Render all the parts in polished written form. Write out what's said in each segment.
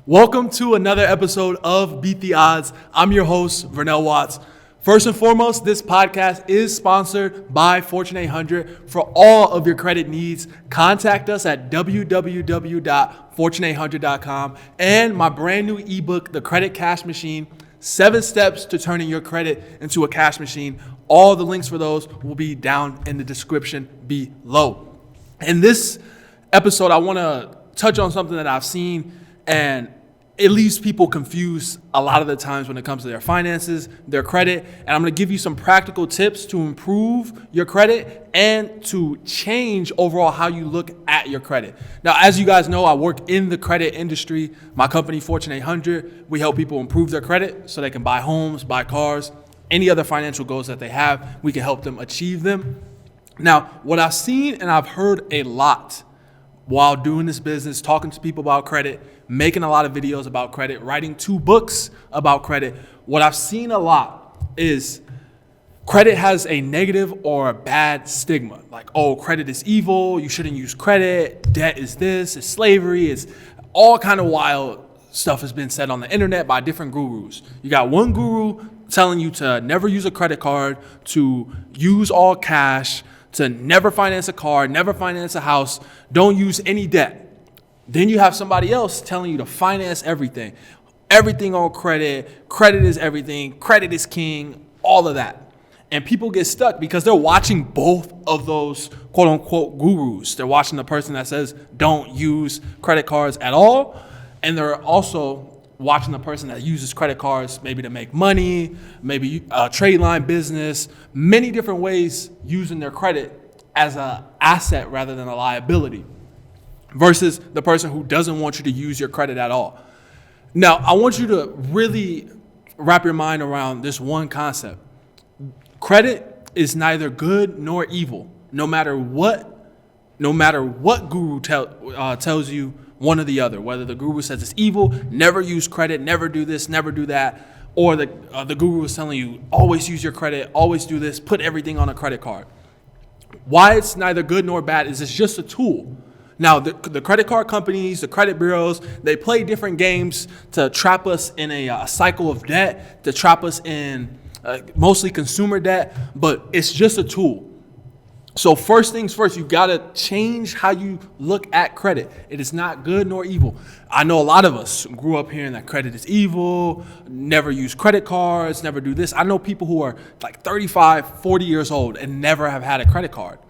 Welcome to another episode of Beat the Odds. I'm your host, Vernell Watts. First and foremost, this podcast is sponsored by Fortune 800. For all of your credit needs, contact us at www.fortune800.com and my brand new ebook, The Credit Cash Machine, 7 Steps to Turning Your Credit into a Cash Machine. All the links for those will be down in the description below. In this episode, I want to touch on something that I've seen and it leaves people confused a lot of the times when it comes to their finances, their credit. And I'm going to give you some practical tips to improve your credit and to change overall how you look at your credit. Now, as you guys know, I work in the credit industry. My company, Fortune 800, we help people improve their credit so they can buy homes, buy cars, any other financial goals that they have. We can help them achieve them. Now, what I've seen and I've heard a lot while doing this business, talking to people about credit, making a lot of videos about credit, writing 2 books about credit, what I've seen a lot is credit has a negative or a bad stigma. Like, oh, credit is evil, you shouldn't use credit, debt is this, it's slavery, it's all kind of wild stuff has been said on the internet by different gurus. You got one guru telling you to never use a credit card, to use all cash, to never finance a car, never finance a house, don't use any debt. Then you have somebody else telling you to finance everything on credit. Credit is everything. Credit is king, all of that. And people get stuck because they're watching both of those quote unquote gurus. They're watching the person that says don't use credit cards at all. And they're also watching the person that uses credit cards maybe to make money, maybe a trade line business, many different ways using their credit as an asset rather than a liability, versus the person who doesn't want you to use your credit at all. Now, I want you to really wrap your mind around this one concept. Credit is neither good nor evil, no matter what guru tells you one or the other. Whether the guru says it's evil, never use credit, never do this, never do that, or the guru is telling you always use your credit, always do this, put everything on a credit card. Why it's neither good nor bad is it's just a tool. Now, the credit card companies, the credit bureaus, they play different games to trap us in a cycle of debt, to trap us in mostly consumer debt, but it's just a tool. So first things first, you got to change how you look at credit. It is not good nor evil. I know a lot of us grew up hearing that credit is evil, never use credit cards, never do this. I know people who are like 35, 40 years old and never have had a credit card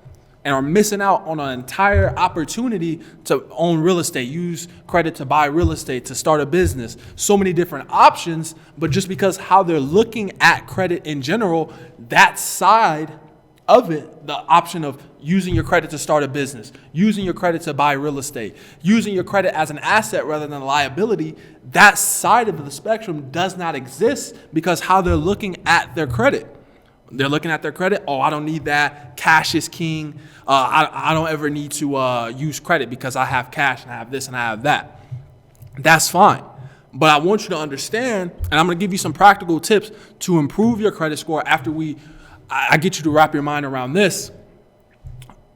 and are missing out on an entire opportunity to own real estate, use credit to buy real estate, to start a business, so many different options. But just because how they're looking at credit in general, that side of it, the option of using your credit to start a business, using your credit to buy real estate, using your credit as an asset rather than a liability, that side of the spectrum does not exist because how they're looking at their credit. They're looking at their credit. Oh, I don't need that. Cash is king. I don't ever need to use credit because I have cash and I have this and I have that. That's fine. But I want you to understand, and I'm going to give you some practical tips to improve your credit score after I get you to wrap your mind around this.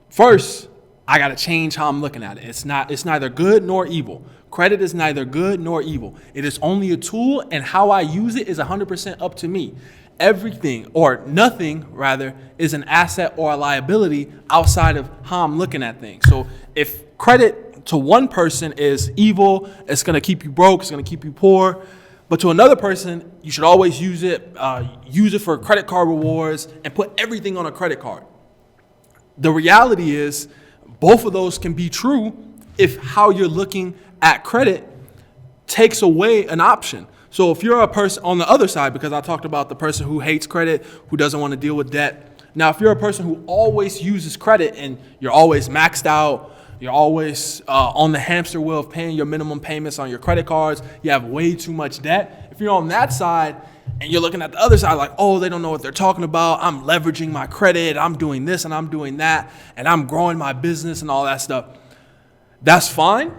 First, I got to change how I'm looking at it. It's neither good nor evil. Credit is neither good nor evil. It is only a tool, and how I use it is 100% up to me. Everything, or nothing rather, is an asset or a liability outside of how I'm looking at things. So if credit to one person is evil, it's going to keep you broke, it's going to keep you poor. But to another person, you should always use it for credit card rewards and put everything on a credit card. The reality is both of those can be true if how you're looking at credit takes away an option. So if you're a person on the other side, because I talked about the person who hates credit, who doesn't want to deal with debt. Now, if you're a person who always uses credit and you're always maxed out, you're always on the hamster wheel of paying your minimum payments on your credit cards, you have way too much debt. If you're on that side and you're looking at the other side like, oh, they don't know what they're talking about, I'm leveraging my credit, I'm doing this and I'm doing that, and I'm growing my business and all that stuff, that's fine.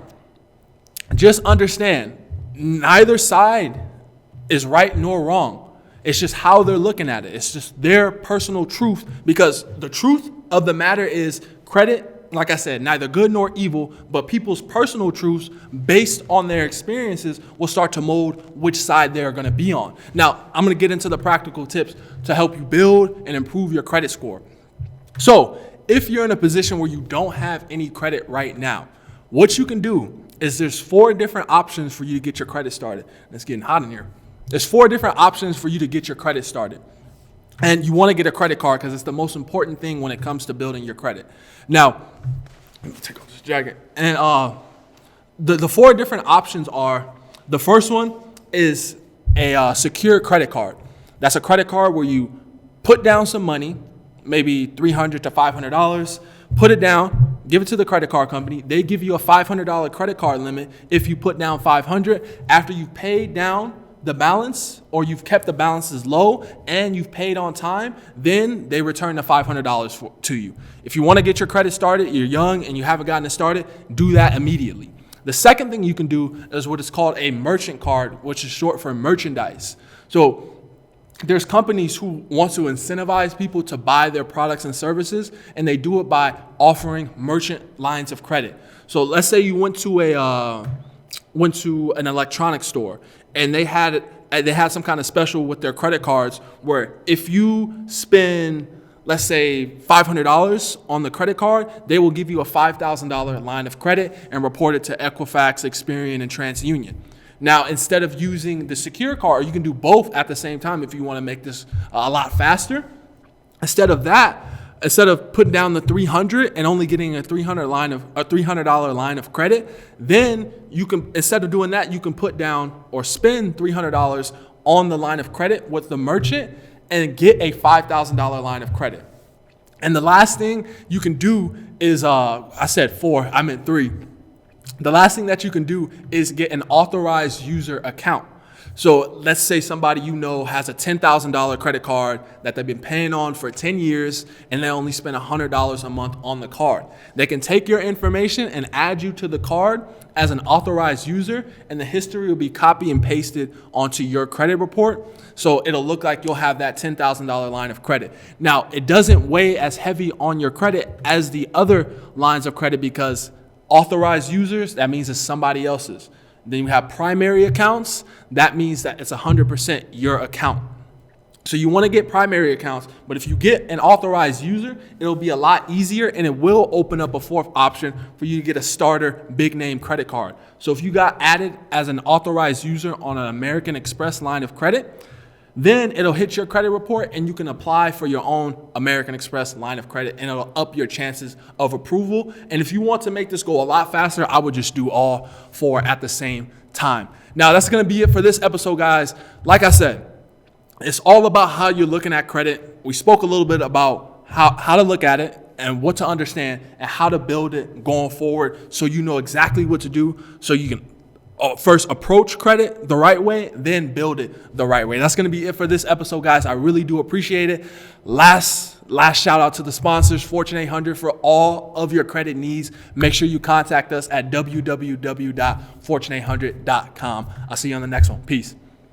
Just understand, neither side is right nor wrong. It's just how they're looking at it. It's just their personal truth, because the truth of the matter is credit like I said, neither good nor evil, but people's personal truths based on their experiences will start to mold which side they're going to be on. Now, I'm going to get into the practical tips to help you build and improve your credit score. So, if you're in a position where you don't have any credit right now, what you can do is there's 4 different options for you to get your credit started. It's getting hot in here. There's 4 different options for you to get your credit started. And you want to get a credit card because it's the most important thing when it comes to building your credit. Now, let me take off this jacket. And the 4 different options are, the first one is a secure credit card. That's a credit card where you put down some money, maybe $300 to $500, put it down, give it to the credit card company. They give you a $500 credit card limit if you put down $500. After you've paid down the balance, or you've kept the balances low and you've paid on time, then they return the $500 to you. If you want to get your credit started, you're young and you haven't gotten it started, do that immediately. The second thing you can do is what is called a merchant card, which is short for merchandise. So there's companies who want to incentivize people to buy their products and services, and they do it by offering merchant lines of credit. So let's say you went to an electronics store and they had some kind of special with their credit cards where if you spend, let's say, $500 on the credit card, they will give you a $5,000 line of credit and report it to Equifax, Experian, and TransUnion. Now, instead of using the secure card, you can do both at the same time if you want to make this a lot faster. Instead of putting down the $300 and only getting a $300 line of credit, then you can, instead of doing that, you can put down or spend $300 on the line of credit with the merchant and get a $5,000 line of credit. And the last thing you can do is, I said 4, I meant 3. The last thing that you can do is get an authorized user account. So let's say somebody you know has a $10,000 credit card that they've been paying on for 10 years and they only spend $100 a month on the card. They can take your information and add you to the card as an authorized user, and the history will be copy and pasted onto your credit report. So it'll look like you'll have that $10,000 line of credit. Now, it doesn't weigh as heavy on your credit as the other lines of credit because authorized users, that means it's somebody else's. Then you have primary accounts. That means that it's 100% your account. So you want to get primary accounts, but if you get an authorized user, it'll be a lot easier and it will open up a 4th option for you to get a starter big name credit card. So if you got added as an authorized user on an American Express line of credit, then it'll hit your credit report and you can apply for your own American Express line of credit and it'll up your chances of approval. And if you want to make this go a lot faster, I would just do all 4 at the same time. Now, that's going to be it for this episode, guys. Like I said, it's all about how you're looking at credit. We spoke a little bit about how to look at it and what to understand and how to build it going forward so you know exactly what to do so you can first approach credit the right way, then build it the right way. That's going to be it for this episode, guys. I really do appreciate it. Last shout out to the sponsors, Fortune 800, for all of your credit needs. Make sure you contact us at www.fortune800.com. I'll see you on the next one. Peace.